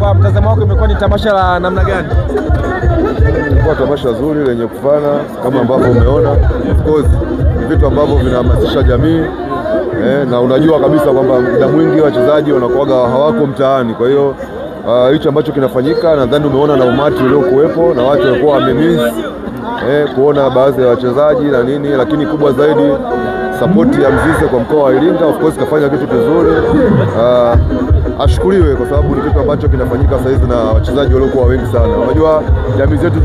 kwa mtazamo wako imekuwa ni tamasha la namna gani? Kwa tamasha zuri lenye kufana kama ambavyo umeona, of course vitu ambavyo vinahamasisha jamii na unajua kabisa kwamba muda mwingi wachezaji wanakuwaga hawako mtaani, kwa hiyo hicho ambacho kinafanyika, nadhani umeona na umati uliokuwepo na watu walikuwa wamemiss kuona baadhi ya wachezaji na nini, lakini kubwa zaidi support ya Mzize kwa mkoa wa Iringa, of course kafanya kitu kizuri, ashukuriwe kwa sababu ni kitu ambacho kinafanyika sasa hivi na wachezaji waliokuwa wengi sana. Unajua jamii zetu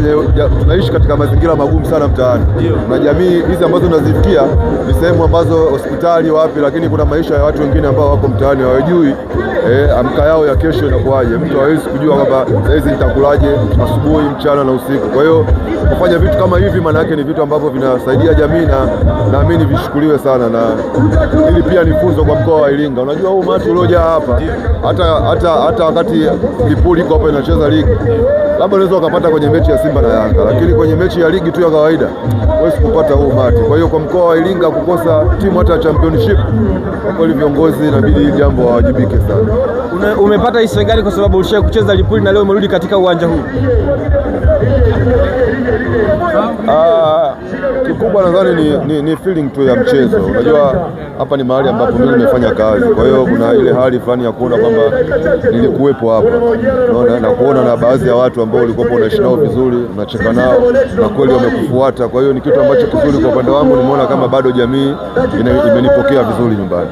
tunaishi katika mazingira magumu sana mtaani, na jamii hizi ambazo tunazifikia ni sehemu ambazo hospitali wapi, lakini kuna maisha ya watu wengine ambao wako mtaani hawajui amka yao ya kesho inakuwaje. Mtu hawezi kujua kwamba sasa hizi nitakulaje asubuhi, mchana na usiku. Kwa hiyo kufanya vitu kama hivi maana yake ni vitu ambavyo vinasaidia jamii, na naamini vishukuriwe sana, na hili pia ni funzo kwa mkoa wa Iringa. Unajua huu umati uliojaa hapa, hata wakati Lipuli iko hapa inacheza ligi, labda unaweza ukapata kwenye mechi ya Simba na Yanga, lakini kwenye mechi ya ligi tu ya kawaida huwezi kupata huu umati. Kwa hiyo kwa mkoa wa Iringa kukosa timu hata championship, kwa kweli viongozi inabidi hili jambo wawajibike sana. Umepata hisia gani kwa sababu ulishawahi kucheza Lipuli na leo umerudi katika uwanja huu? Kikubwa nadhani ni feeling tu ya mchezo. Unajua hapa ni mahali ambapo mimi nimefanya kazi, kwa hiyo kuna ile hali fulani ya kuona kwamba nilikuwepo hapa, unaona, na kuona na baadhi ya watu ambao ulikuwa unaishi nao vizuri, unacheka nao na kweli wamekufuata. Kwa hiyo ni kitu ambacho kizuri kwa upande wangu, nimeona kama bado jamii imenipokea vizuri nyumbani.